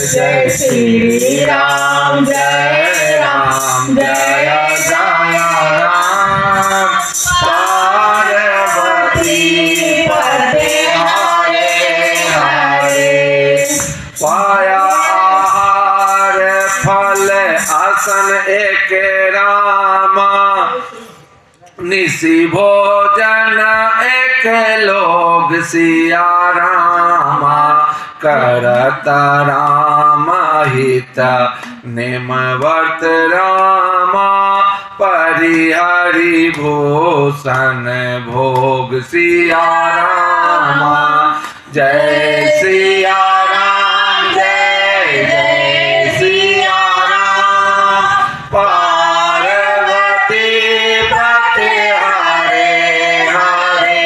जय श्री राम जय राम जय जय राम। पार्वती पते हरे हरे। पाया आहार फल आसन एक रामा। निशि भोजन एक लोग सिया रामा। करत राम हित निम वर्त रामा। परिहरि भूषण भोग सिया रामा। जय सिया राम जय जय सिया राम। पार्वती पते हरे हरे।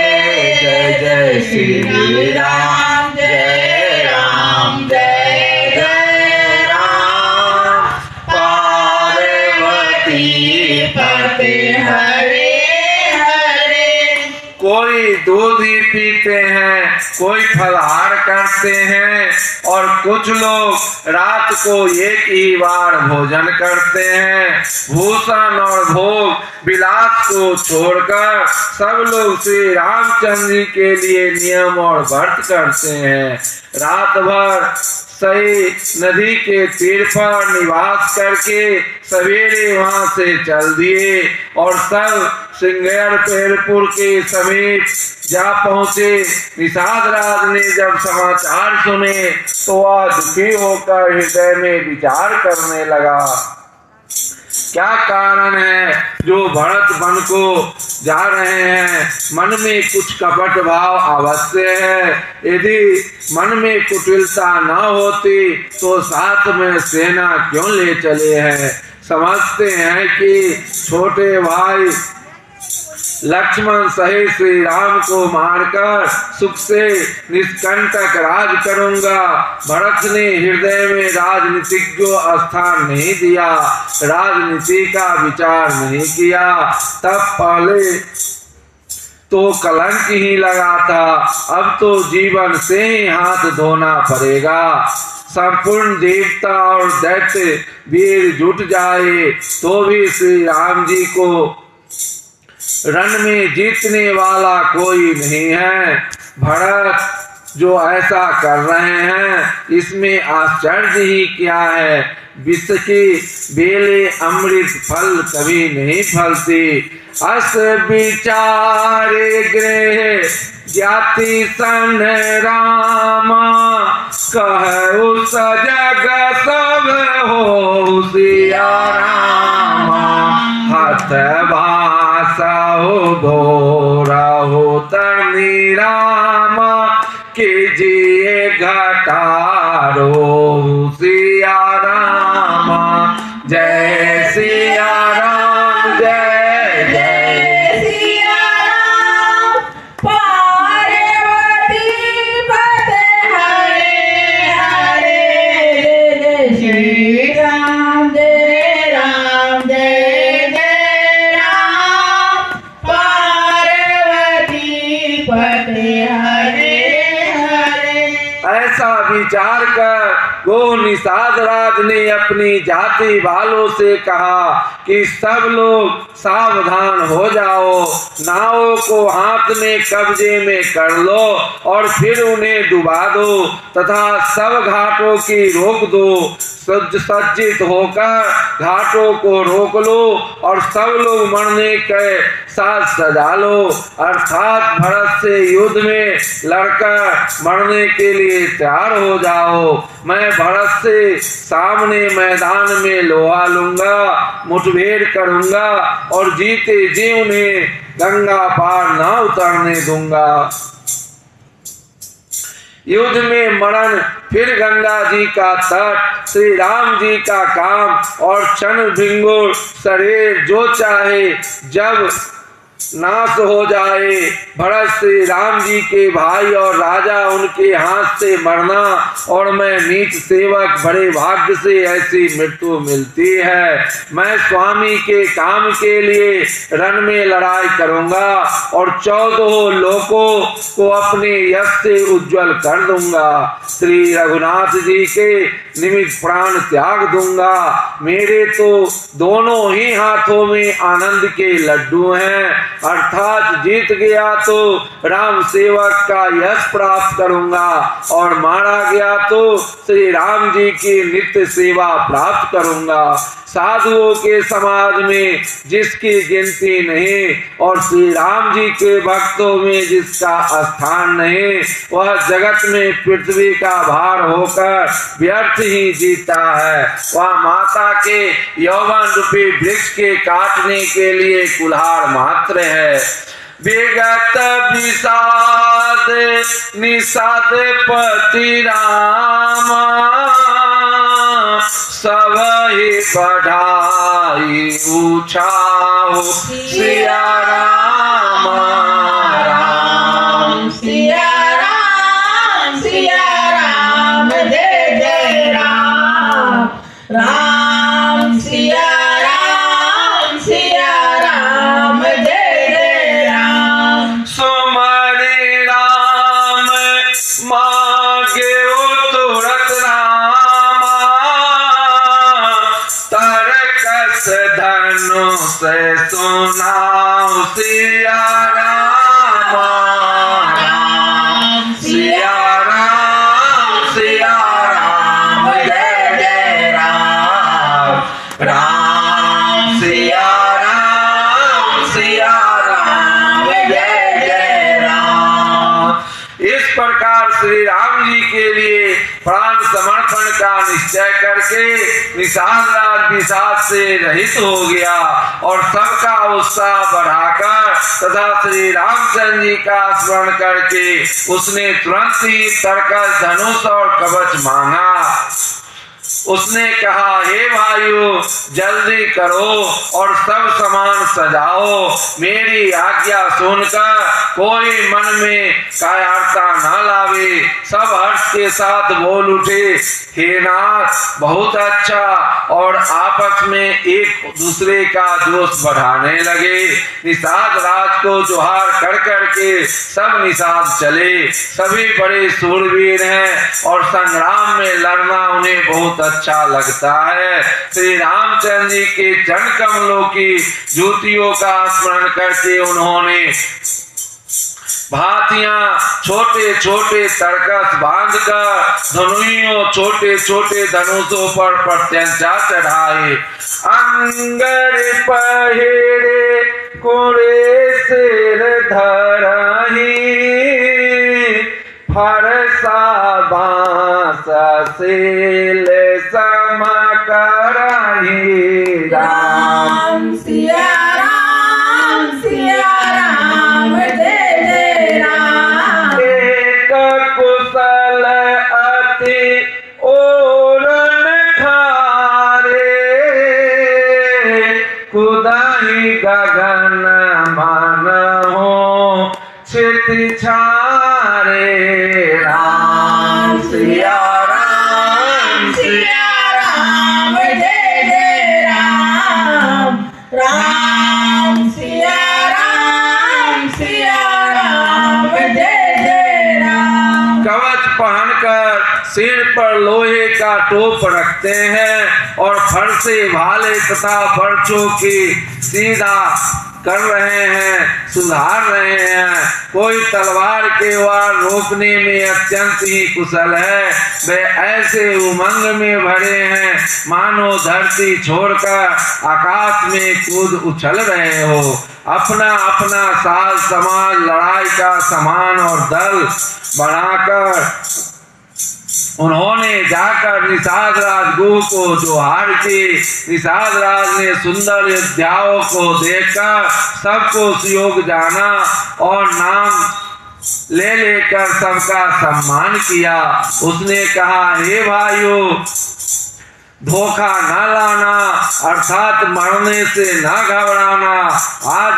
जय जय श्री राम जय राम जय जय राम। पार्वती पते हरे हरे। कोई दूध ही पीते हैं, कोई फलाहार करते हैं और कुछ लोग रात को एक ही बार भोजन करते हैं। भूषण और भोग विलास को छोड़कर सब लोग श्री रामचंद्र जी के लिए नियम और व्रत करते हैं। रात भर सही नदी के तीर पर निवास करके सवेरे वहां से चल दिए और सब श्रृंगारपुर के समीप जा पहुंचे। निषाद राज ने जब समाचार सुने तो वह दुखी होकर हृदय में विचार करने लगा, क्या कारण है जो भरत वन को जा रहे हैं। मन में कुछ कपट भाव अवश्य है। यदि मन में कुटिलता न होती तो साथ में सेना क्यों ले चले हैं। समझते हैं कि छोटे भाई लक्ष्मण सहित श्री राम को मारकर सुख से निष्कंटक राज करूंगा। भरत ने हृदय में राजनीतिक जो स्थान नहीं दिया, राजनीति का विचार नहीं किया। तब पहले तो कलंक ही लगा था, अब तो जीवन से ही हाथ धोना पड़ेगा। संपूर्ण देवता और दैत्य वीर जुट जाए तो भी श्री राम जी को रण में जीतने वाला कोई नहीं है। भरत जो ऐसा कर रहे हैं इसमें आश्चर्य ही क्या है। विष की बेले अमृत फल कभी नहीं फलती। अस विचारे गृह ज्ञाति सन रामा। कहु सजग सब हो सिया रामा। हथ भाषाओ भोरहु तरनी रामा। कीजिए घटारो सिया रामा। जय सिया राम जय जय सिया राम। पार्वती पते हरे हरे। जय श्री राम जय राम जय जय राम। पार्वती पते हरे हरे। ऐसा विचार कर वो निषाद राज ने अपनी जाति वालों से कहा कि सब लोग सावधान हो जाओ। नावों को हाथ में कब्जे में कर लो और फिर उन्हें डुबा दो तथा सब घाटों की रोक दो। सज्जित होकर घाटों को रोक लो और सब लोग मरने के साथ सजा लो। अर्थात भरत से युद्ध में लड़कर मरने के लिए तैयार हो जाओ। मैं भरत से सामने मैदान में लोहा लूंगा, मुठभेड़ करूंगा और जीते जी उन्हें गंगा पार न उतरने दूंगा। युद्ध में मरण, फिर गंगा जी का तट, श्री राम जी का काम और क्षण भिंगुर शरीर जो चाहे जब नाश हो जाए। भरत श्री राम जी के भाई और राजा उनके हाथ से मरना और मैं नीच सेवक बड़े भाग्य से ऐसी मृत्यु मिलती है। मैं स्वामी के काम के लिए रण में लड़ाई करूंगा और 14 लोकों को अपने यश से उज्जवल कर दूंगा। श्री रघुनाथ जी के निमित्त प्राण त्याग दूंगा। मेरे तो दोनों ही हाथों में आनंद के लड्डू हैं, अर्थात जीत गया तो राम सेवक का यश प्राप्त करूंगा और मारा गया तो श्री राम जी की नित्य सेवा प्राप्त करूंगा। साधुओं के समाज में जिसकी गिनती नहीं और श्री राम जी के भक्तों में जिसका स्थान नहीं, वह जगत में पृथ्वी का भार होकर व्यर्थ ही जीता है। वह माता के यौवन रूपी वृक्ष के काटने के लिए कुल्हाड़ मात्र है। विगत विषाद निषाद पति रामा, सब ही बढ़ाई ऊंचाओ सिया राम राम सिया राम जय जय राम राम सिया राम जय जय राम। सुमरि राम मांगे तुरत रामा, तरकस धनु से सुनाओ सिया राम राम सिया राम जय जय राम राम सिया राम जय जय राम। इस प्रकार श्री राम जी के लिए प्राण समर्पण का निश्चय करके निषाद राज विषाद से रहित हो गया और सबका उत्साह बढ़ाकर तथा श्री रामचंद्र जी का स्मरण करके उसने तुरंत ही तरकस धनुष और कवच मांगा। उसने कहा, हे भाइयों जल्दी करो और सब सामान सजाओ। मेरी आज्ञा सुनकर कोई मन में कायरता न लावे। सब हर्ष के साथ बोल उठे, हे नाथ बहुत अच्छा, और आपस में एक दूसरे का जोश बढ़ाने लगे। निषाद राज को जोहार कर करके सब निषाद चले। सभी बड़े शूरवीर हैं और संग्राम में लड़ना उन्हें बहुत अच्छा लगता है। श्री रामचंद्र जी के चरण कमलों की जूतियों का स्मरण करके उन्होंने भातियां छोटे छोटे तरकस बांधकर धनुइयों छोटे छोटे धनुषों पर प्रत्यंचा चढ़ाए। अंगर पहिरे कुरे सिर धरही, फरसा बांस सील सम करही। राम सिया राम जय जय राम। एक कुशल अति ओरन खारे, कुदाही गगन मन हो क्षिति छारे। राम सिया राम जय जय राम राम सिया राम जय जय राम। कवच पहनकर सिर पर लोहे का टोप रखते हैं और फरसे भाले तथा बर्छों की सीधा कर रहे हैं, सुधार रहे हैं। कोई तलवार के वार रोकने में अत्यंत ही कुशल है। वे ऐसे उमंग में भरे हैं मानो धरती छोड़कर आकाश में कूद उछल रहे हो। अपना अपना साज समाज लड़ाई का सामान और दल बढ़ाकर उन्होंने जाकर निषाद राज गुह को जोहार की। निषाद राज ने सुंदर योद्धाओं को देखकर सबको सुयोग जाना और नाम ले लेकर सबका सम्मान किया। उसने कहा, हे भाइयों धोखा न लाना, अर्थात मरने से न घबराना। आज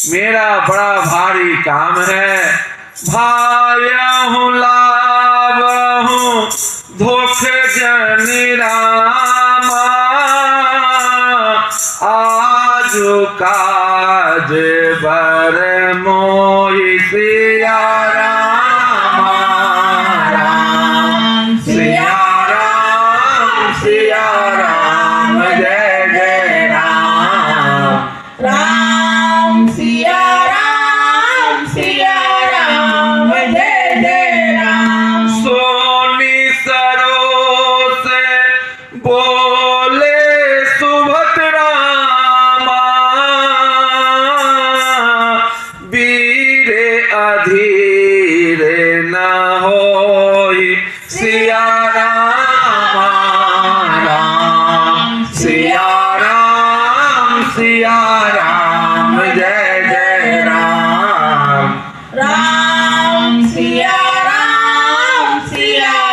मेरा बड़ा भारी काम है। भायहु लावहु धोख जनि रामा, आजु काज बर मोहि सिया रामा। राम सिया राम जय जय राम। राम सिया राम जय जय राम। सोनी सरो से बोले सुभद्रा माँ, वीरे अधीरे न होई सिया राम। राम सिया राम जय जय राम। राम सिया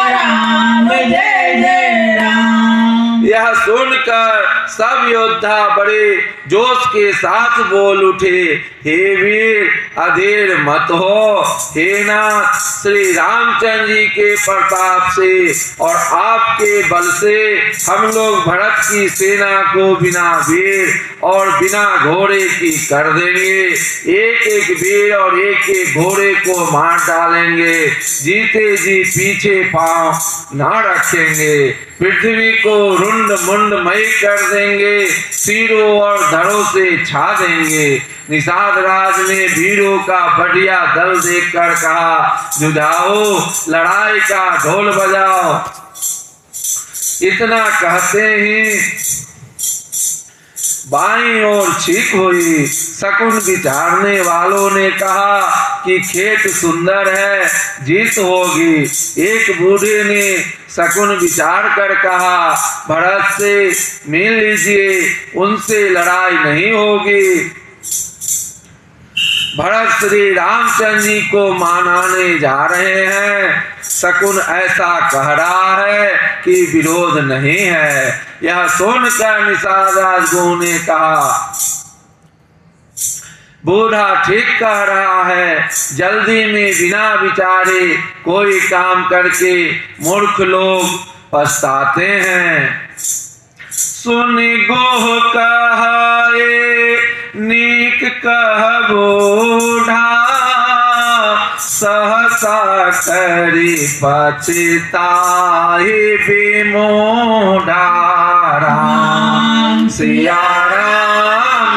राम जय जय राम। यह सुनकर सब योद्धा बड़े जोश के साथ बोल उठे, हे वीर अधीर मत हो। हे नाथ, श्री रामचंद्र जी के प्रताप से और आपके बल से हम लोग भरत की सेना को बिना वीर और बिना घोड़े की कर देंगे। एक एक वीर और एक एक घोड़े को मार डालेंगे। जीते जी पीछे पांव ना रखेंगे। पृथ्वी को रुंड मुंड मई कर देंगे। सिरों और धड़ों से छा देंगे। निषाद राज ने वीरों का बढ़िया दल देखकर कहा, जुझाओ, लड़ाई का ढोल बजाओ। इतना कहते ही बाईं ओर छींक हुई। शकुन विचारने वालों ने कहा कि खेत सुंदर है, जीत होगी। एक बूढ़े ने शकुन विचार कर कहा, भरत से मिल लीजिए, उनसे लड़ाई नहीं होगी। भरत श्री रामचंद्र जी को मनाने जा रहे हैं। शकुन ऐसा कह रहा है कि विरोध नहीं है। यह सुनकर निषाद राजगुरु ने कहा, बूढ़ा ठीक कह रहा है। जल्दी में बिना विचारे कोई काम करके मूर्ख लोग पछताते हैं। सुनि गोह कहाए नीक कह बूढ़ा, सहसा करी पछताहि विमूढ़ा। राम सिया राम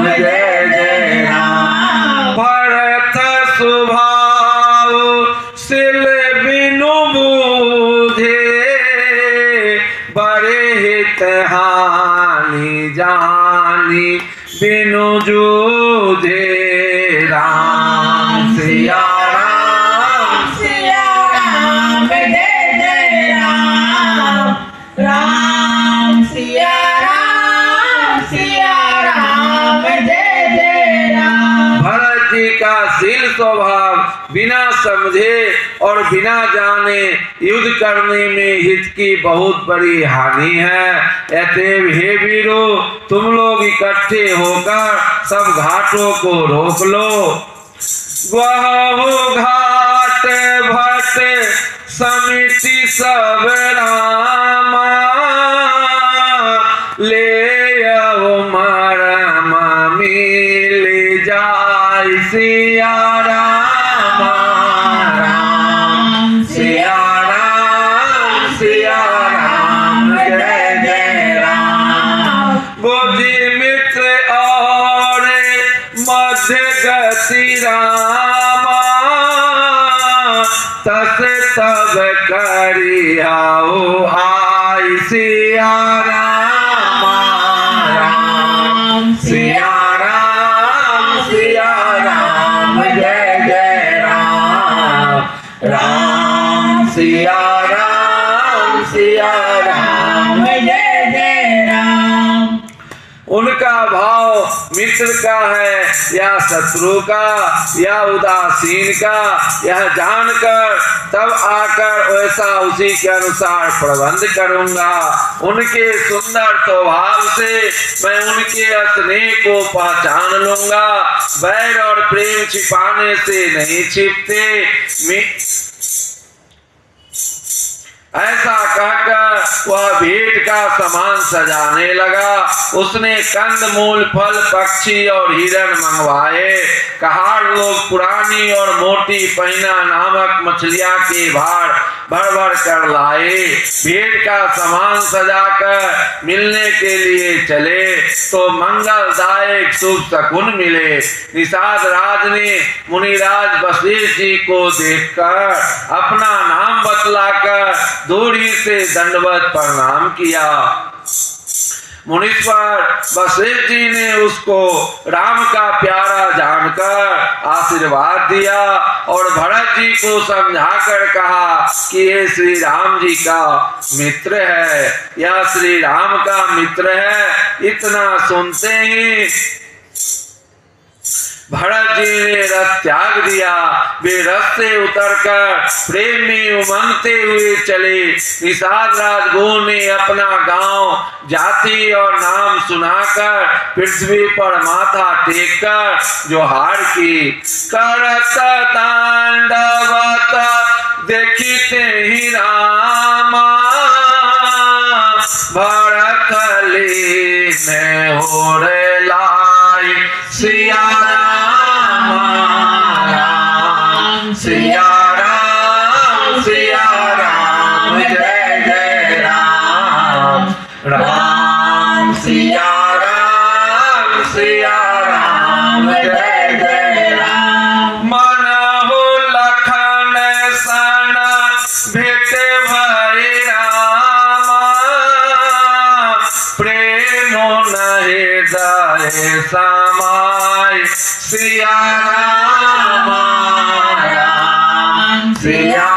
जय जय राम। भरत स्वभाव सिल बिनु बूझे, बड़े हित हानि जानी बिनु जूझे। राम सिया राम जय जय राम। राम सिया राम जय जय राम। भरत जी का शील स्वभाव बिना समझे और बिना जाने युद्ध करने में हित की बहुत बड़ी हानि है। अतएव हे वीरों, तुम लोग इकट्ठे होकर सब घाटों को रोक लो। वह घाट भट समिति सब रामा, ले आओ मरम मिल जाय सिया राम। राम सिया राम जय जय राम। बुद्धि मित्र और मध्य गति रामा, तस तब करियाओ आई सिया राम। राम सिया राम जय जय राम। राम सिया राम जय जय राम। उनका भाव मित्र का है या शत्रु का या उदासीन का, यह जानकर तब आकर वैसा उसी के अनुसार प्रबंध करूंगा। उनके सुंदर स्वभाव से मैं उनके स्नेह को पहचान लूंगा। बैर और प्रेम छिपाने से नहीं छिपते। ऐसा कहकर वह भेंट का सामान सजाने लगा। उसने कंद मूल फल पक्षी और हिरण मंगवाए। कहार लोग पुरानी और मोटी पैना नामक मछलियां के भार भर भर कर लाए। भेंट का सामान सजाकर मिलने के लिए चले तो मंगलदायक शुभ शकुन मिले। निषाद राज ने मुनिराज वशिष्ठ जी को देखकर अपना नाम बतलाकर दूरी से दंडवत प्रणाम किया। मुनीश्वर वशिष्ठ जी ने उसको राम का प्यारा जानकर आशीर्वाद दिया और भरत जी को समझाकर कहा कि ये श्री राम जी का मित्र है, यह श्री राम का मित्र है। इतना सुनते ही भरत जी ने रथ त्याग दिया। वे रथ से उतरकर प्रेम में उमंगते हुए चले। निषाद राजगुरु ने अपना गांव, जाति और नाम सुनाकर पृथ्वी पर माथा टेक कर जोहार की। करत तांडवत देखते ही रामा, भरत लीने हो रे लाई। सिया सिया राम जय जय राम। राम सिया राम जय जय राम। मन हो लखन सन भेट भई रामा, प्रेम नहीं हृदय समाय। सिया राम सिया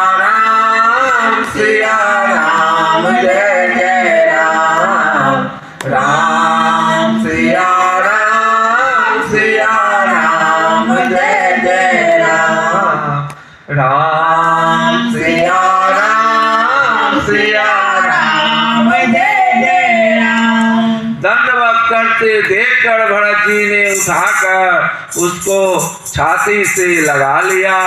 राम जय जय राम। राम सिया राम जय जय राम। राम सिया राम जय जय राम। दंडवत करते देखकर भरत जी ने उठाकर उसको छाती से लगा लिया।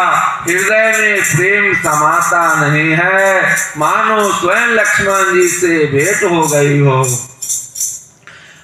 हृदय में प्रेम समाता नहीं है, मानो स्वयं लक्ष्मण जी से भेंट हो गई हो।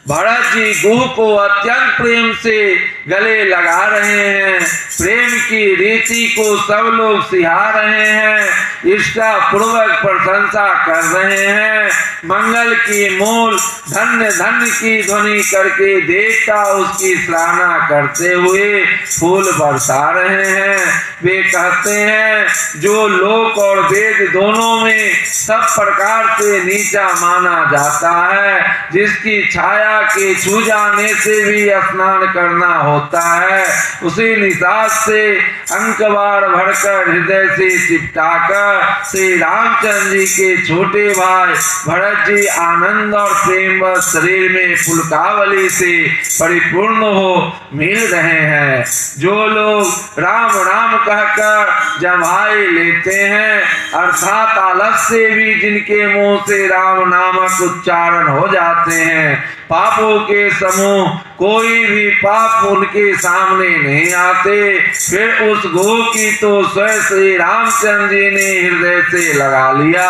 भरत जी गुह को अत्यंत प्रेम से गले लगा रहे हैं। प्रेम की रीति को सब लोग सिहा रहे हैं, इसका पूर्वक प्रशंसा कर रहे हैं। मंगल की मूल धन्य धन्य की ध्वनि करके देवता उसकी सराहना करते हुए फूल बरसा रहे हैं। वे कहते हैं जो लोक और वेद दोनों में सब प्रकार से नीचा माना जाता है, जिसकी छाया के छू जाने से भी स्नान करना होता है, उसी निषाद से अंकवार भरकर हृदय से चिपटाकर श्री रामचंद्र जी के छोटे भाई भरत जी आनंद और प्रेम व शरीर में पुलकावली से परिपूर्ण हो मिल रहे हैं। जो लोग राम राम कहकर जमाई लेते हैं, अर्थात आलस्य से भी जिनके मुंह से राम नामक उच्चारण हो जाते हैं, पापों के समूह कोई भी पाप उनके सामने नहीं आते। फिर उस गो की तो स्वयं श्री रामचंद्र जी ने हृदय से लगा लिया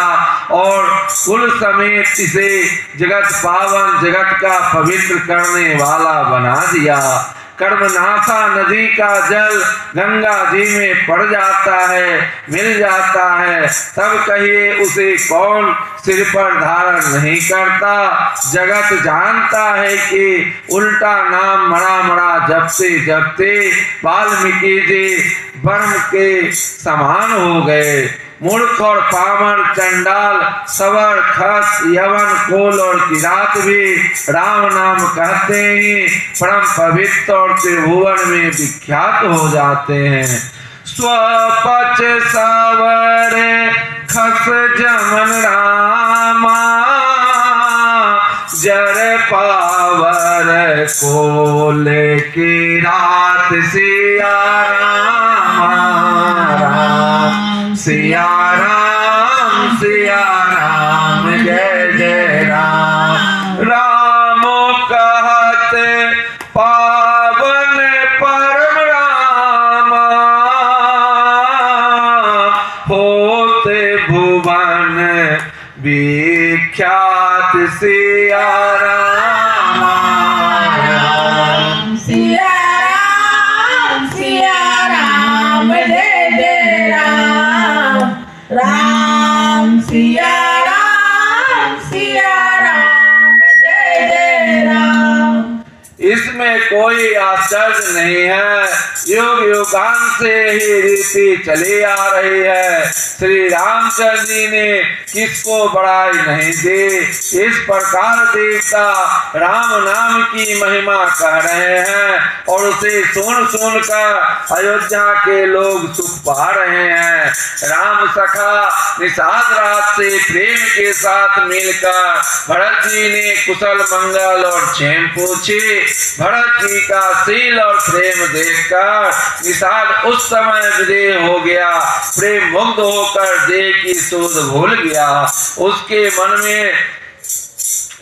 और कुल समेत इसे जगत पावन, जगत का पवित्र करने वाला बना दिया। कर्मनाशा नदी का जल गंगा जी में पड़ जाता है, मिल जाता है, तब कहिए उसे कौन सिर पर धारण नहीं करता। जगत जानता है कि उल्टा नाम मरा मरा जपते जपते वाल्मीकि जी ब्रह्म के समान हो गए। मूर्ख और पामर, चंडाल, सवर, खस, यवन, कोल और किरात भी राम नाम कहते ही परम पवित्र और त्रिभुवन में विख्यात हो जाते हैं। स्वपच सवर खस जमन रामा, जर पावर को लेके रात सिया राम राम सिया राम जय जय राम। राम कहते पावन परम राम होते भुवन विख्यात सिया राम सिया राम जय जय राम। राम सिया राम जय जय राम। इसमें कोई आश्चर्य नहीं है, युग युगान से ही रीति चली आ रही है। श्री रामचंद्र जी ने किसको बड़ाई नहीं दी। इस प्रकार देवता राम नाम की महिमा कह रहे हैं और उसे सुन सुन कर अयोध्या के लोग सुख पा रहे हैं। राम सखा निषाद रात से प्रेम के साथ मिलकर भरत जी ने कुशल मंगल और क्षेम पूछी। भरत जी का शील और प्रेम देखकर निषाद उस समय विदेह हो गया। प्रेम मुग्ध होकर देह की सुध भूल गया। उसके मन में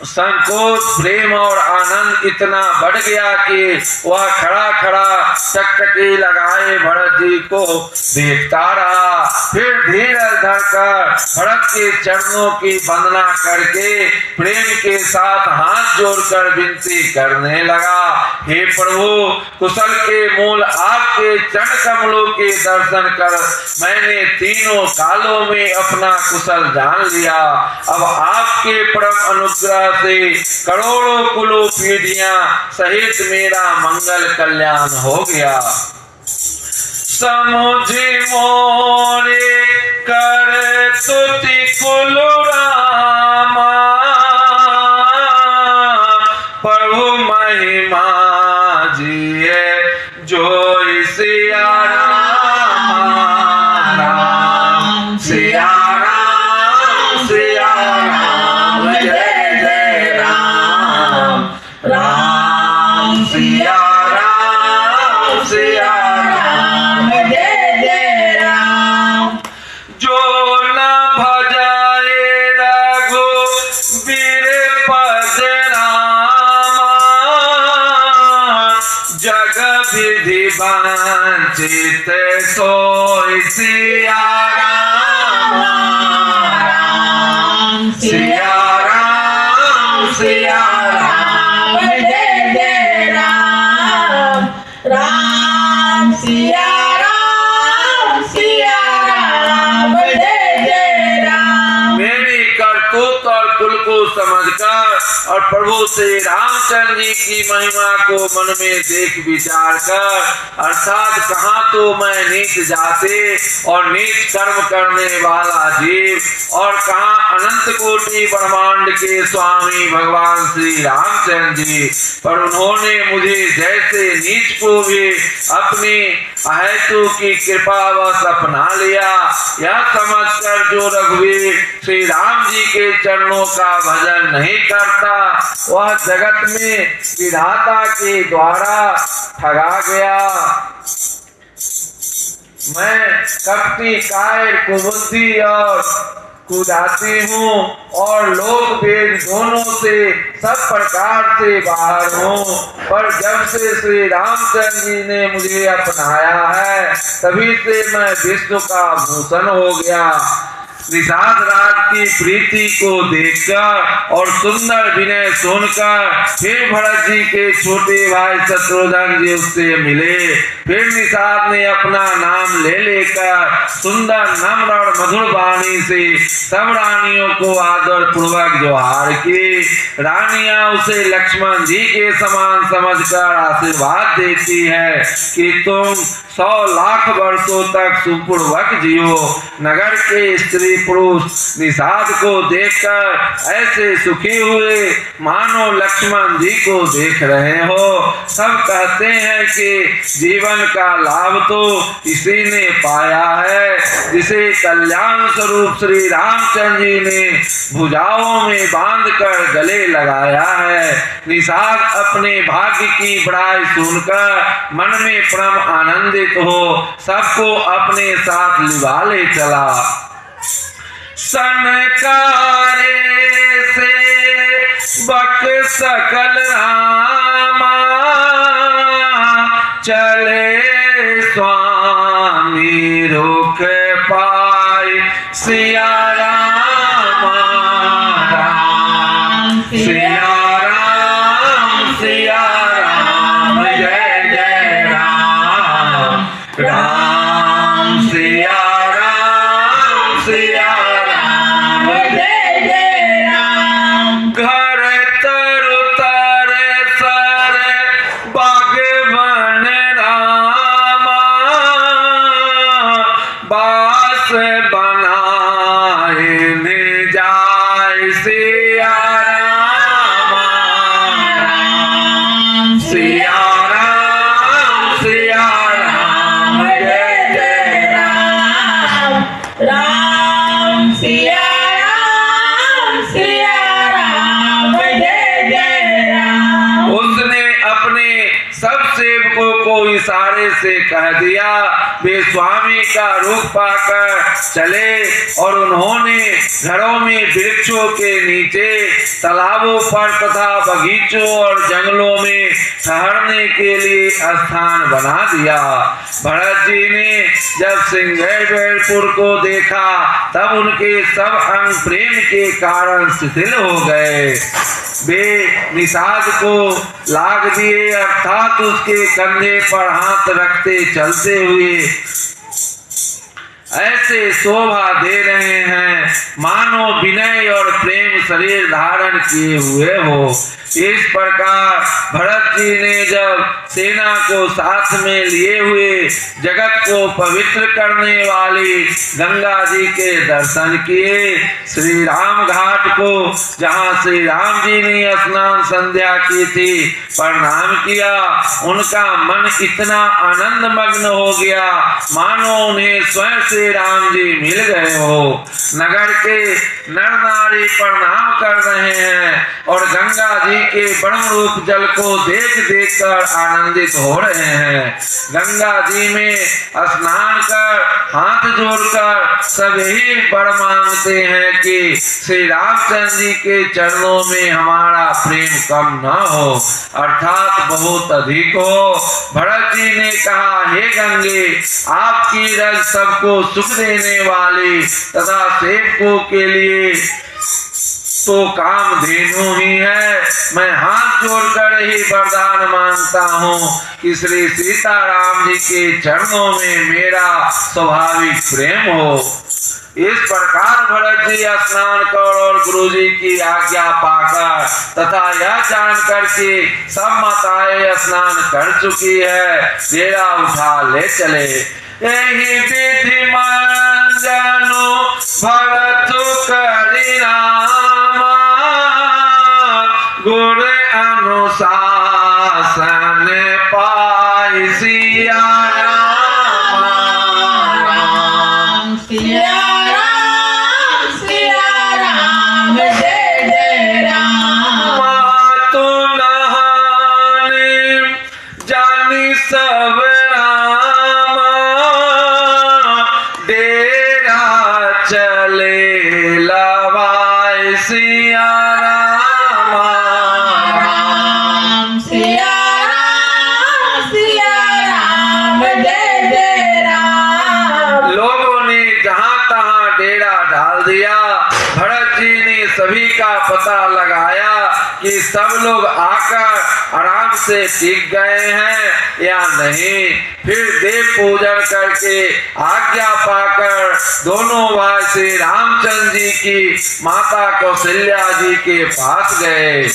संकोच प्रेम और आनंद इतना बढ़ गया कि वह खड़ा खड़ा टकटकी लगाए भरत जी को देखता रहा। फिर धीरज धरकर भरत के चरणों की वंदना करके प्रेम के साथ हाथ जोड़कर विनती करने लगा, हे प्रभु, कुशल के मूल आपके चरण कमलों के दर्शन कर मैंने तीनों कालों में अपना कुशल जान लिया। अब आपके परम अनुग्रह से करोड़ों कुलों पीढ़ियां सहित मेरा मंगल कल्याण हो गया। समुझी मोरे कर तुति कुल रामा प्रभु महिमा जिए जो सिया राम राम सिया राम जय जय राम। राम सिया राम जय जय राम। जो न भजाए रघुवीर पद रामा जग विधि वंचित सोई सिया राम सिया राम जय जय राम। राम सिया राम जय जय राम। मेरी करतूत और कुल को समझकर और प्रभु श्री रामचंद्र जी की महिमा को मन में देख विचार कर अर्थात कहाँ तो मैं नीच जाते और नीच कर्म करने वाला जीव और कहाँ अनंत कोटि ब्रह्मांड के स्वामी भगवान श्री रामचंद्र जी, पर उन्होंने मुझे जैसे नीच को भी अपनी अहेतु की कृपावश अपना लिया। यह समझकर जो रघुवीर श्री राम जी के चरणों का भजन नहीं करता वह जगत में विधाता के द्वारा ठगा गया। मैं कपटी कायर कुबुद्धि और कुदाती हूँ और लोक वेद दोनों से सब प्रकार से बाहर हूँ, पर जब से श्री रामचंद्र जी ने मुझे अपनाया है तभी से मैं विष्णु का भूषण हो गया। निषाद राज की प्रीति को देखकर और सुंदर विनय सुनकर फिर भरत जी के छोटे भाई शत्रुघ्न जी उससे मिले। फिर निषाद ने अपना नाम ले लेकर सुंदर नम्र और मधुर वाणी से सब रानियों को आदर पूर्वक जोहार की। रानियां उसे लक्ष्मण जी के समान समझकर आशीर्वाद देती है कि तुम 100 लाख वर्षों तक सुपूर्वक जियो। नगर के स्त्री पुरुष निषाद को देखकर ऐसे सुखी हुए मानो लक्ष्मण जी को देख रहे हो। सब कहते हैं कि जीवन का लाभ तो इसी ने पाया है जिसे कल्याण स्वरूप श्री रामचंद्र जी ने भुजाओं में बांधकर गले लगाया है। निषाद अपने भाग्य की बड़ाई सुनकर मन में परम आनंदित हो सबको अपने साथ लिवा ले चला। सनकारे से बक सकल रामा चले स्वामी रुख पाए सिया राम राम सिया राम जय जय राम राम सिया राम जय जय राम। घर तरु तर सर बागवन रामा बास बनाए ने जाय सिया राम राम सिया राम जय जय राम। राम सिया राम जय जय राम। उसने अपने सब सेवकों को इशारे से कह दिया। वे स्वामी का रुख पाकर चले और उन्होंने घरों में वृक्षों के नीचे तालाबों पर तथा बगीचों और जंगलों में ठहरने के लिए स्थान बना दिया। भरत जी ने जब सिंहेश्वरपुर को देखा तब उनके सब अंग प्रेम के कारण शिथिल हो गए। वे निषाद को लाग दिए अर्थात उसके कंधे पर हाथ रखते चलते हुए ऐसे शोभा दे रहे हैं मानो विनय और प्रेम शरीर धारण किए हुए हो। इस प्रकार भरत जी ने जब सेना को साथ में लिए हुए जगत को पवित्र करने वाली गंगा जी के दर्शन किए, श्री राम घाट को जहाँ श्री राम जी ने स्नान संध्या की थी प्रणाम किया, उनका मन इतना आनंद मग्न हो गया मानो उन्हें स्वयं श्री राम जी मिल गए हो। नगर के नर नारी प्रणाम कर रहे हैं और गंगा जी के परम रूप जल को देख देख कर आनंदित हो रहे हैं। गंगा जी में स्नान कर हाथ जोड़कर सभी वर मांगते हैं कि श्री रामचंद्र जी के चरणों में हमारा प्रेम कम न हो अर्थात बहुत अधिक हो। भरत जी ने कहा, हे गंगे, आपकी रज सबको सुख देने वाली तथा सेवकों के लिए तो कामधेनु ही है। मैं हाथ जोड़कर ही वरदान मांगता हूँ कि श्री सीताराम जी के चरणों में मेरा स्वाभाविक प्रेम हो। इस प्रकार भरत जी स्नान कर और गुरु जी की आज्ञा पाकर तथा यह जान कर के सब माताएं स्नान कर चुकी है, डेरा उठा ले चले। यही विधि मंजनु भरत करि रामा, गुर अनुशासन पाई सिया राम राम सिया राम जय जय राम। मातु नहानी जानी सब रामा, डेरा चले लवाई सिया राम राम सिया राम जय जय राम। लोगों ने जहां तहां डेरा डाल दिया। भरत जी ने सभी का पता लगाया कि सब लोग आकर आराम से टिक गए हैं या नहीं। फिर देव पूजन करके आज्ञा पाकर दोनों भाई श्री रामचंद्र जी की माता कौशल्या जी के पास गए।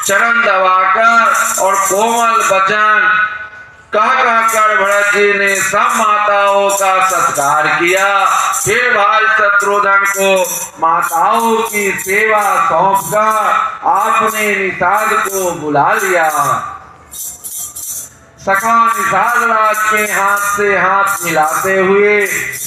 चरण दबाकर और कोमल वचन कह कर भरत जी ने सब माताओं का सत्कार स्वीकार किया। फिर भाई शत्रुघ्न को माताओं की सेवा सौंपकर आपने निषाद को बुला लिया। सखा निषाद राज के हाथ से हाथ मिलाते हुए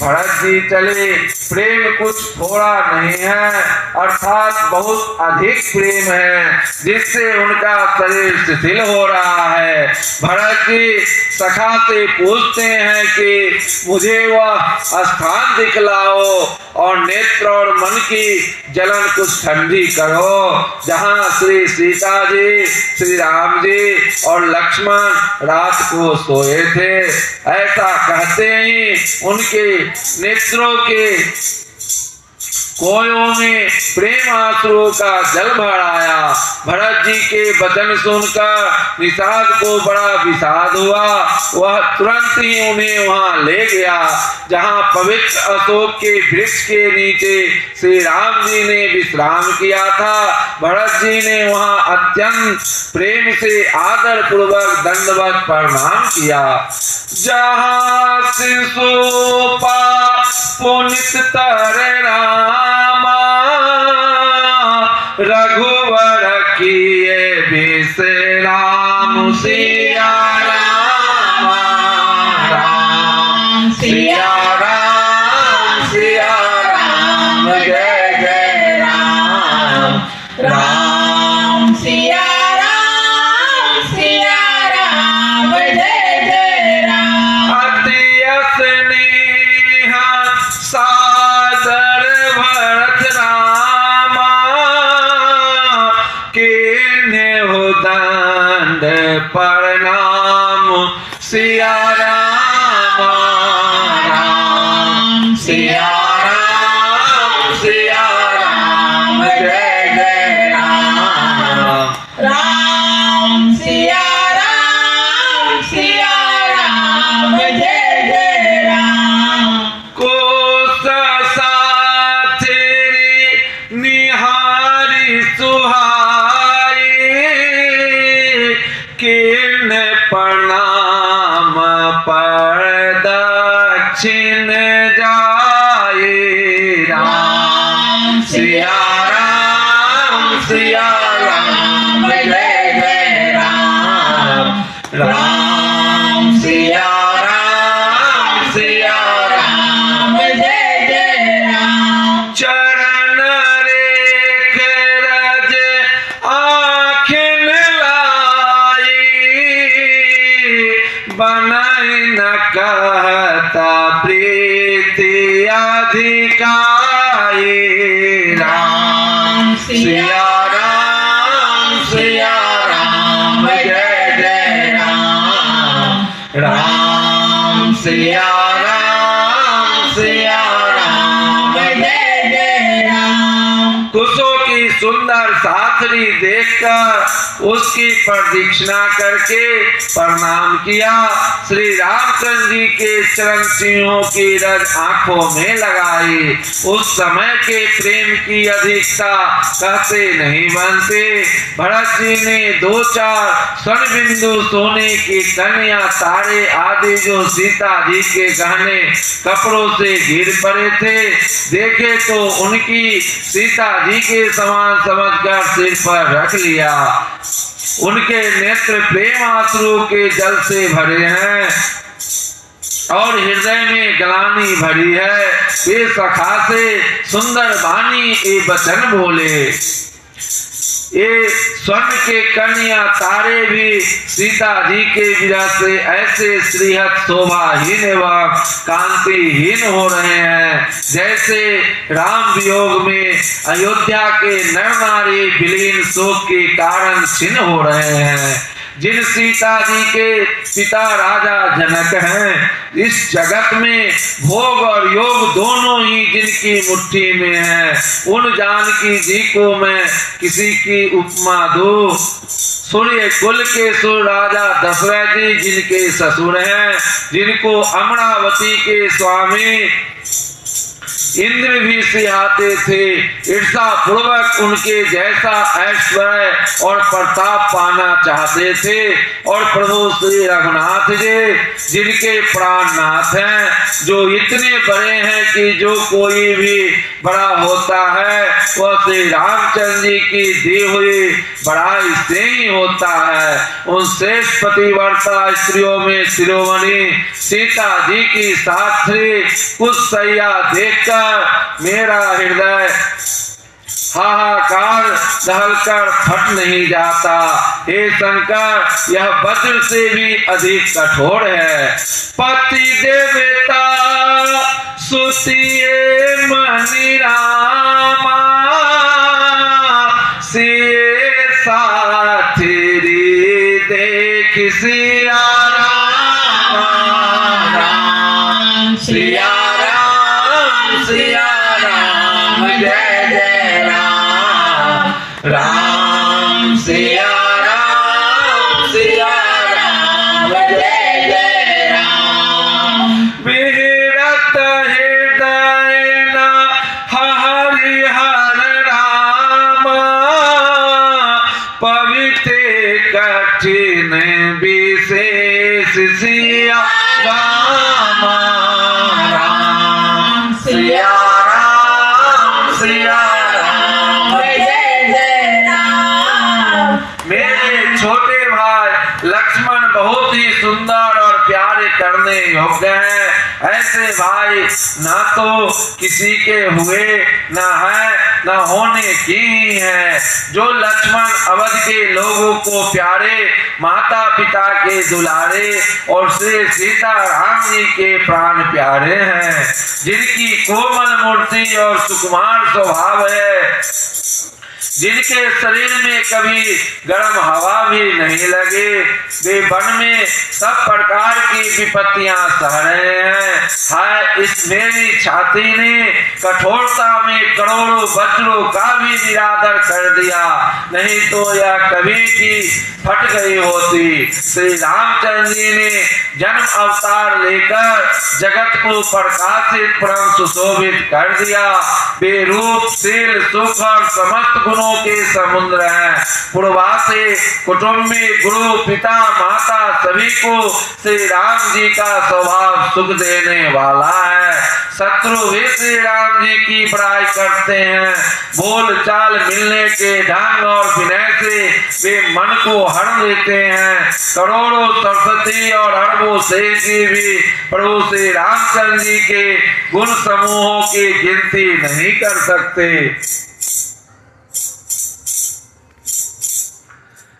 भरत जी चले। प्रेम कुछ थोड़ा नहीं है, अर्थात बहुत अधिक प्रेम है, जिससे उनका शरीर शिथिल हो रहा है। भरत जी सखा से पूछते हैं कि मुझे वह स्थान दिखलाओ और नेत्र और मन की जलन कुछ ठंडी करो, जहाँ श्री सीता जी, श्री राम जी और लक्ष्मण रात को सोए थे। ऐसा कहते ही उनके नेत्रों के कोयों में प्रेम आंसुओं का जल भर आया। भरत जी के वचन सुनकर निषाद को बड़ा विषाद हुआ। वह तुरंत ही उन्हें वहां ले गया जहां पवित्र अशोक के वृक्ष के नीचे श्री राम जी ने विश्राम किया था। भरत जी ने वहां अत्यंत प्रेम से आदर पूर्वक दंडवत प्रणाम किया। जहाँ शिशुपा पुनित तर रामा रघुवर किए विश्राम। सिया राम राम सिया राम सिया राम जय जय राम राम सिया राम जय जय राम। अति स्नेह सादर भरत रामा किन्हे हो दंड प्रणाम। सिया राम राम सिया राम जय जय राम राम सिया राम जय जय राम। कोस साथी निहारी सुहाई किन प्रणाम पर दक्षिण जाए। राम सिया राम जय जय राम राम सिया राम जय जय राम। चरण रेख रज आँखिन लाई बनई न कहता प्रीति अधिकाई। राम सिया राम जय जय राम राम सिया राम जय जय राम। कुशों की सुंदर साथरी देखकर उसकी प्रदक्षिणा करके प्रणाम किया। श्री रामचंद्र जी के चरण चिन्हों की रज आंखों में लगाई। उस समय के प्रेम की अधिकता कहते नहीं बनते। भरत जी ने 2-4 स्वर्ण बिंदु सोने की कन्या तारे आदि जो सीता जी के गहने कपड़ों से गिर पड़े थे देखे तो उनकी सीता जी के समान समझकर सिर पर रख लिया। उनके नेत्र प्रेम आंसू के जल से भरे हैं और हृदय में ग्लानि भरी है। वे सखा से सुंदर वाणी ये वचन बोले। ये स्वर्ण के कन्या तारे भी सीता जी के विरह से ऐसे श्रीहत शोभाहीन एवं कांतिहीन हो रहे हैं जैसे राम वियोग में अयोध्या के नर नारी विलीन शोक के कारण छिन्न हो रहे हैं। जिन सीता जी के पिता राजा जनक हैं, इस जगत में भोग और योग दोनों ही जिनकी मुट्ठी में है, उन जानकी जी को मैं किसी की उपमा दूं। सूर्य कुल के सुर राजा दशरथ जी जिनके ससुर हैं, जिनको अमरावती के स्वामी इंद्र भी सिहाते थे, ईर्षा पूर्वक उनके जैसा ऐश्वर्य और प्रताप पाना चाहते थे। और प्रभु श्री रघुनाथ जी जिनके प्राणनाथ हैं, जो इतने बड़े हैं कि जो कोई भी बड़ा होता है वह श्री रामचंद्र जी की दी हुई बड़ाई से ही होता है। उन श्रेष्ठ पतिव्रता स्त्रियों में शिरोमणि सीता जी की साथी कुछ सैया देखकर मेरा हृदय हाहाकार दहलकर फट नहीं जाता। हे शंकर, यह वज्र से भी अधिक कठोर है। पति देवता सुतिए मनि रामा, सिए साथी देख सिया राम, सिया राम, सिया राम, जय जय राम, राम सिया राम, सिया राम, जय जय राम। विरत हृदय न हरिहर रामा, पवित्र कठिन विशेष सिया राम, राम सिया राम, सिया राम, जय जय राम। मेरे छोटे भाई लक्ष्मण बहुत ही सुंदर और प्यारे करने योग्य हैं। ऐसे भाई ना तो किसी के हुए ना है ना होने की ही है। जो लक्ष्मण अवध के लोगों को प्यारे, माता पिता के दुलारे और श्री सीता राम जी के प्राण प्यारे हैं, जिनकी कोमल मूर्ति और सुकुमार स्वभाव है, जिनके शरीर में कभी गर्म हवा भी नहीं लगे, वे वन में सब प्रकार की विपत्तियां सह रहे हैं। हाय, इस मेरी छाती ने कठोरता में करोड़ों वज्रों का भी निरादर कर दिया, नहीं तो यह कभी की फट गई होती। श्री रामचंद्र जी ने जन्म अवतार लेकर जगत को प्रकाशित परम सुशोभित कर दिया। वे रूप, शील, सुख और समस्त गुणों के समुद्र हैं। पूर्वासी, कुटुंबी, गुरु, पिता, माता सभी को श्री राम जी का स्वभाव सुख देने वाला है। शत्रु भी श्री राम जी की बड़ाई करते हैं। बोल चाल, मिलने के ढंग और विनय से वे मन को हर लेते हैं। करोड़ों सरस्वती और अरबों शेषी भी प्रभु श्री रामचंद्र जी के गुण समूहों की गिनती नहीं कर सकते।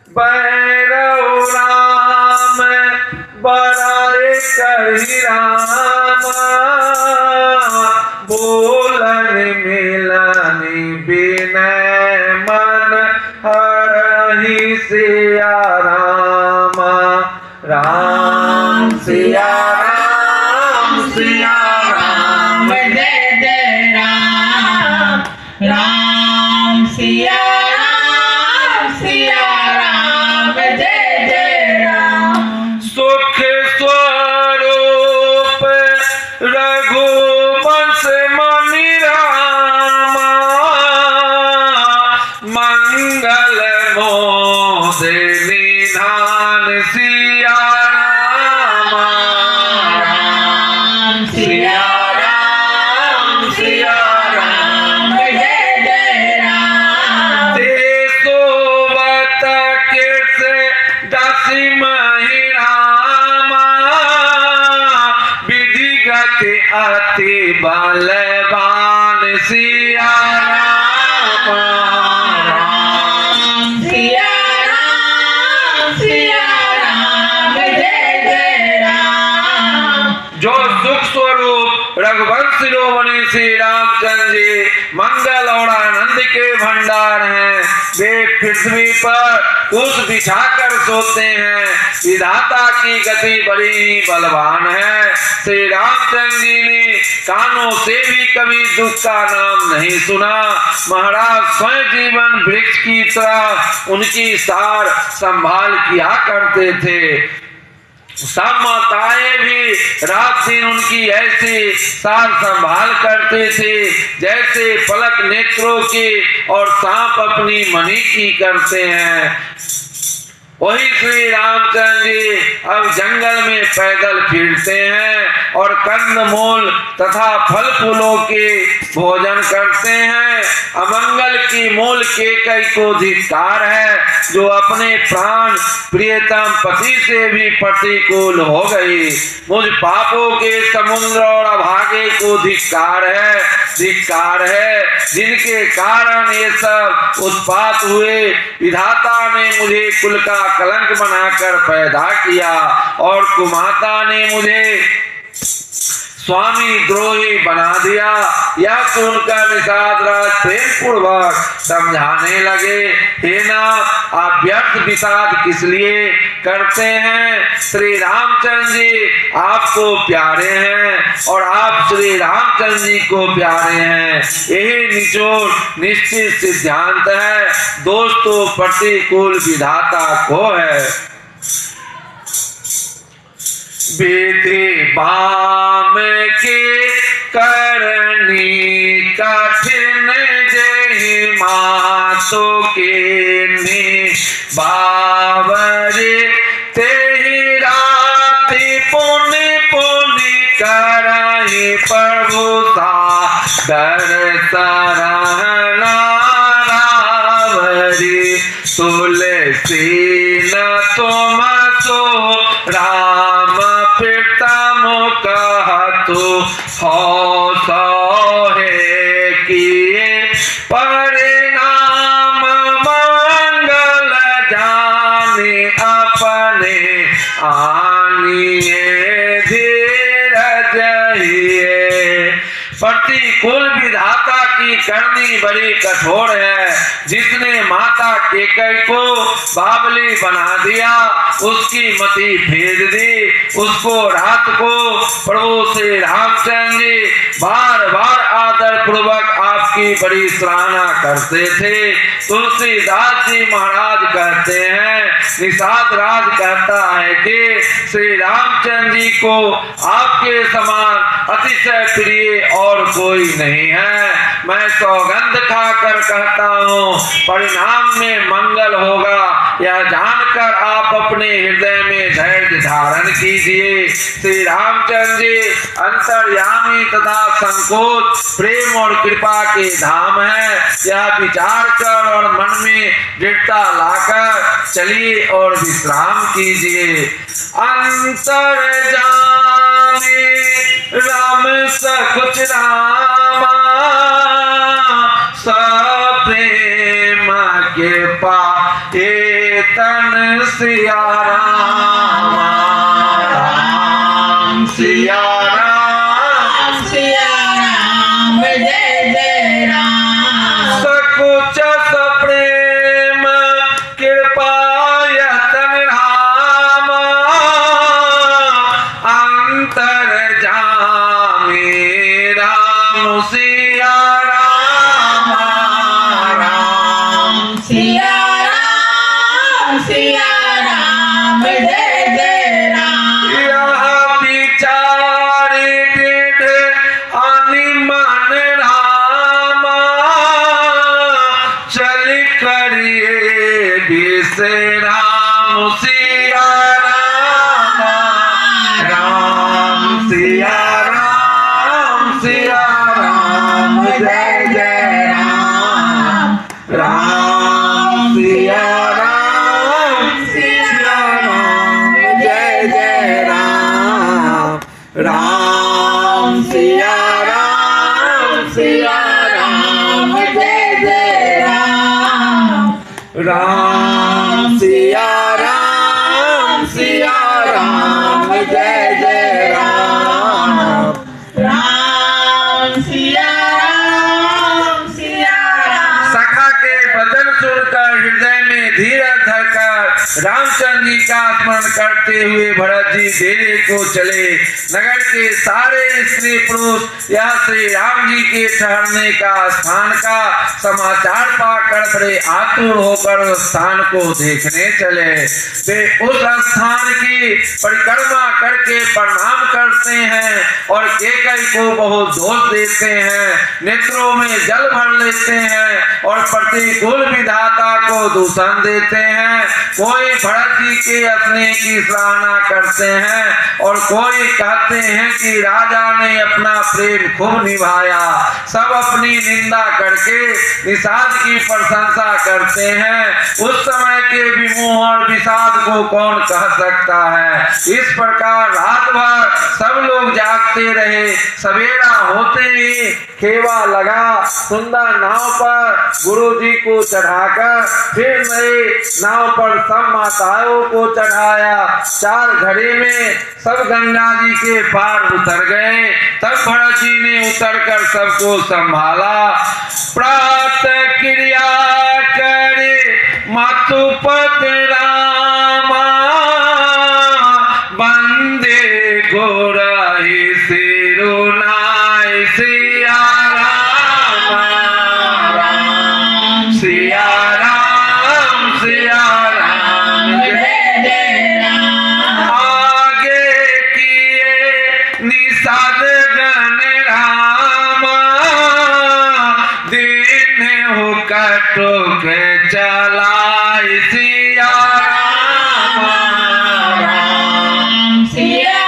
भैरव राम बराए कही रामा, बोलन मिलन बिनय मन हरहि सिया रामा, राम सिया राम, सिया राम, जय जय राम, राम सिया राम, सिया राम, जय जय राम। सुख स्वरूप रघुवंश मनि रामा, मंगल मोदे निधान सिया रामा, राम सिया राम, सिया राम, जय जय राम। देशोवत से दासी महि रामा, विधि गति अति बलवान सिया रामा, राम सिया राम, सिया राम, जय जय राम। जो सुख स्वरूप रघुवंश शिरोमणि श्री रामचंद्र जी मंगल और आनंद के भंडार हैं। वे पृथ्वी पर कुश बिछाकर सोते हैं। विधाता की गति बड़ी ही बलवान है। श्री रामचंद्र जी ने कानों से भी कभी दुख का नाम नहीं सुना। महाराज स्वयं जीवन वृक्ष की तरह उनकी सार संभाल किया करते थे। सब माताएं भी रात दिन उनकी ऐसी सार संभाल करते थे जैसे पलक नेत्रों की और सांप अपनी मणि की करते हैं। वही श्री रामचंद्र जी अब जंगल में पैदल फिरते हैं और कंदमूल तथा फल फूलों के भोजन करते हैं। अमंगल की मूल केकई को धिक्कार है जो अपने प्राण प्रियतम पति से भी प्रतिकूल हो गई। मुझ पापों के समुद्र और अभागे को धिक्कार है जिनके कारण ये सब उत्पात हुए। विधाता ने मुझे कुल का कलंक बनाकर पैदा किया और कुमाता ने मुझे स्वामी द्रोही बना दिया। यह सुनकर निषाद राज प्रेम पूर्वक समझाने लगे, हे नाथ आप व्यर्थ विषाद किस लिए करते हैं? श्री रामचंद्र जी आपको प्यारे हैं और आप श्री रामचंद्र जी को प्यारे हैं। यही निचोड़ निश्चित सिद्धांत है। दोस्तों प्रतिकूल विधाता को है। विधि बाम के करनी कठिन जय मातो के बावरे तेरी राति पुण्य पुण्य कराई प्रभुता दर सरहना रावरी तुलसी न तुम सो राम प्रीतम कहतु हो सोहे किए परिणाम मंगल जाने अपने आनिए धीरज हिए। प्रतिकूल विधाता की करनी बड़ी कठोर है। जिसने माता केकई को बावली बना दिया उसकी मति फेर दी। उसको रात को प्रभु श्री रामचंद्र जी बार बार आदर पूर्वक आपकी बड़ी सराहना करते थे। तुलसीदास जी महाराज कहते हैं, निषाद राज कहता है कि श्री रामचंद्र जी को आपके समान अतिशय प्रिय और कोई नहीं है। मैं सौगंध खाकर कहता हूँ परिणाम में मंगल होगा। यह जानकर आप अपने हृदय में धैर्य धारण कीजिए। श्री रामचंद्र जी अंतर्यामी तथा संकोच प्रेम और कृपा के धाम है। यह विचार कर और मन में दृढ़ता लाकर चलिए और विश्राम कीजिए। अंतर्यामी राम सकुच रामा प्रेम के पाए तन सिया राम सिया राम जय जय राम। सकुच सप्रेम कृपाय तन राम अंतर जामे राम सिया राम सिया राम जय जय राम। यह विचार दृढ़ अनिमन राम चल करिए विश्राम सिया राम सिया राम जय जय राम सिया राम जय जय राम सिया राम जय जय राम सिया राम जय जय राम सिया राम। सखा के वचन सुनकर हृदय में धीरज धरकर रामचंद्र जी का स्मरण करते हुए भरत जी डेरे को चले। नगर के सारे स्त्री पुरुष यह श्री राम जी के ठहरने का स्थान का समाचार पाकर बड़े आतुर होकर उस स्थान को देखने चले। वे उस स्थान की परिक्रमा करके प्रणाम करते हैं और केकई को बहुत दोष देते हैं, नेत्रों में जल भर लेते हैं और प्रतिकूल विधाता को दूषण देते हैं। कोई भरत जी के स्नेह की सराहना करते हैं और कोई कहते हैं कि राजा ने अपना प्रेम खूब निभाया। सब अपनी निंदा करके निषाद की प्रशंसा करते हैं। उस समय के विमोह और विषाद को कौन कह सकता है। इस प्रकार रात भर सब लोग जागते रहे। सवेरा होते ही खेवा लगा। सुंदर नाव पर गुरु जी को चढ़ाकर फिर नए नाव पर सब माताओं को चढ़ाया। 4 घड़े में सब गंगा जी के पार उतर गए। तब भरत जी ने उतरकर सबको संभाला। प्रातः क्रिया करे मातुपत रामा, बंदे गोराई सिरुनाई सिया राम राम सिया राम सिया राम जय जय राम। आगे किए निषाद गण रामा, दिन हो कटुक चलाई सिया राम राम सिया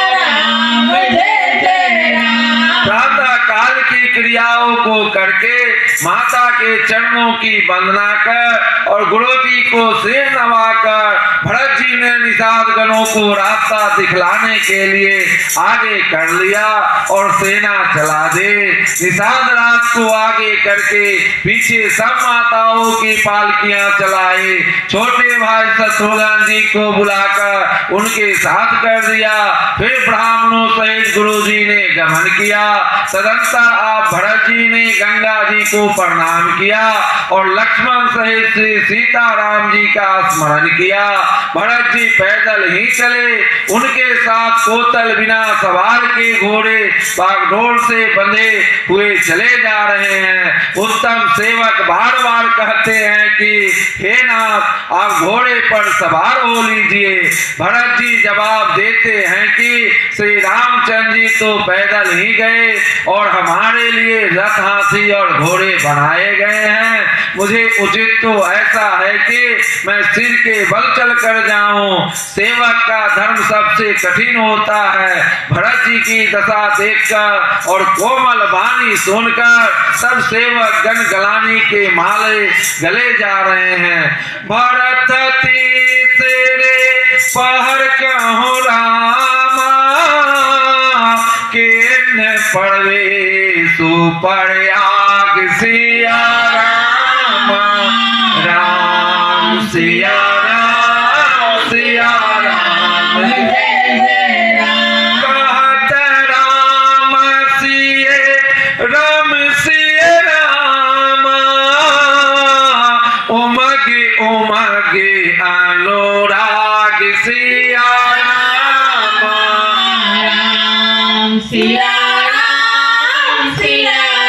राम जय जय राम। प्रातः काल की क्रियाओं को करके माता के चरणों की वंदना कर और गुरु जी को सिर नवाकर भरत जी ने निषाद गणों को रास्ता दिखलाने के लिए आगे कर लिया और सेना चला दे। निषाद रात को आगे करके पीछे सब माताओं की पालकियां चलाए। छोटे भाई शत्रुघ्न जी को बुलाकर उनके साथ कर दिया। फिर ब्राह्मणों सहित गुरु जी ने गमन किया। तदंतर आप भरत जी ने गंगा जी को प्रणाम किया और लक्ष्मण सहित श्री सीताराम जी का स्मरण किया। भरत जी पैदल ही चले। उनके साथ कोतल बिना सवार के घोड़े बागडोर से बंधे हुए चले जा रहे हैं। उत्तम सेवक बार बार कहते हैं कि हे नाथ, आप घोड़े पर सवार हो लीजिए। भरत जी जवाब देते हैं कि श्री रामचंद्र जी तो पैदल ही गए और हमारे लिए रथ, हाथी और घोड़े बनाए गए हैं। मुझे उचित तो ऐसा है कि मैं सिर के बल चल कर जाऊं। सेवक का धर्म सबसे कठिन होता है। भरत जी की दशा देखकर और कोमल वाणी सुनकर सब सेवक गण गलानी के माले गले जा रहे हैं। भरत तीसरे पहर कहूँ रामा, किन पड़वे सुपर आग सिया राम राम सिया राम सिया राम जय जय राम। कहत राम सिए राम सिए राम, उमगे उमगे अनुराग सिया राम राम सिया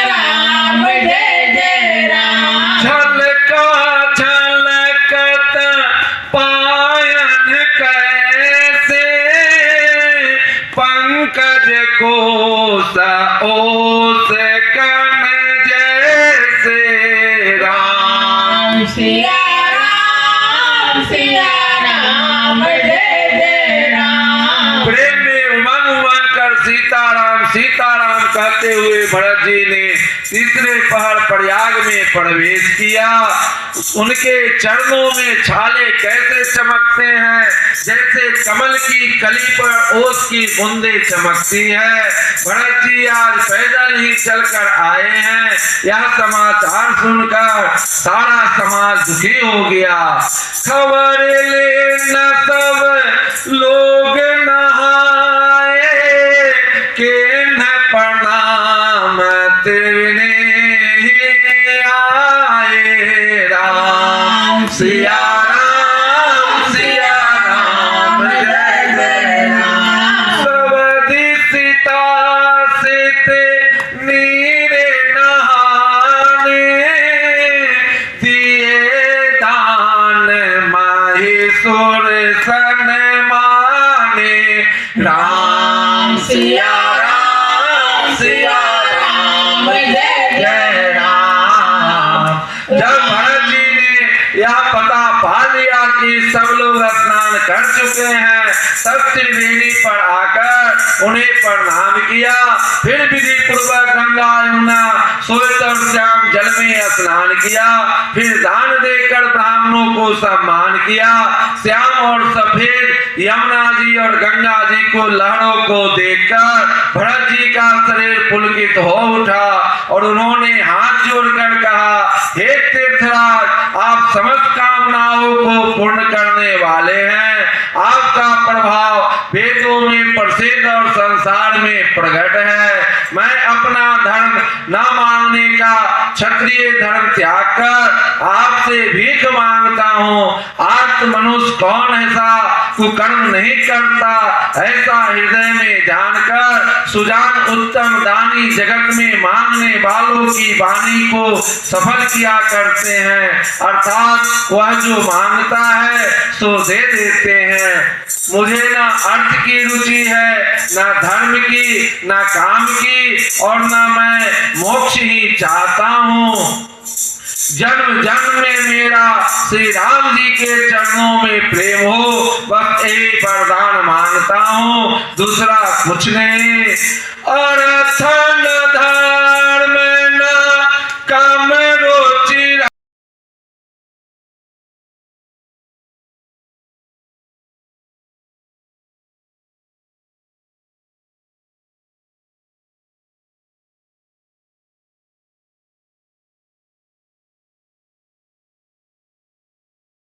राम जय जय राम। झलका झलकत पायन कैसे, पंकज कोस ओस कन जैसे राम सिया राम जय जय राम। प्रेम में उमंग उमंग कर सीताराम सीताराम कहते हुए भरत जी ने तीसरे पहर प्रयाग में प्रवेश किया। उनके चरणों में छाले कैसे चमकते हैं, जैसे कमल की कली पर ओस की बूंदे चमकती है। भरत जी आज पैदल ही चलकर आए हैं। यह समाचार सुनकर सारा समाज दुखी हो गया। खबर ले न सब लोग नहाए, के न प्रणाम तेरे आए राम सिया राम जय जय राम। सबधि सीता सित नीरे नहाने दिए दान माहेश्वर सन माने। राम सिया राम जय जय राम। जब भरत जी ने यह पता पा लिया कि सब लोग स्नान कर चुके हैं, तब त्रिवेणी पर आकर उन्हें प्रणाम किया। फिर विधि पूर्वक गंगा यमुना श्वेत और श्याम जल में स्नान किया। फिर दान देकर ब्राह्मणों को सम्मान किया। श्याम और सफेद यमुना जी और गंगा जी को लहरों को देखकर भरत जी का शरीर पुलकित हो उठा और उन्होंने हाथ जोड़कर कहा, हे तीर्थराज, आप समस्त कामनाओं को पूर्ण करने वाले हैं। आपका प्रभाव वेदों में प्रसिद्ध और संसार में प्रकट है। मैं अपना धर्म न मानने का क्षत्रिय धर्म त्याग कर आपसे भीख मांगता हूँ। आत्म मनुष्य कौन ऐसा कुकर्म नहीं करता, ऐसा हृदय में जानकर सुजान उत्तम दानी जगत में मांगने वालों की वाणी को सफल किया करते हैं। अर्थात वह जो मांगता है सो दे देते हैं। मुझे न अर्थ की रुचि है, न धर्म की, न काम की, और न मैं मोक्ष ही चाहता हूँ। जन्म जन्म में मेरा श्री राम जी के चरणों में प्रेम हो, बस एक वरदान मांगता हूँ, दूसरा कुछ नहीं। और धन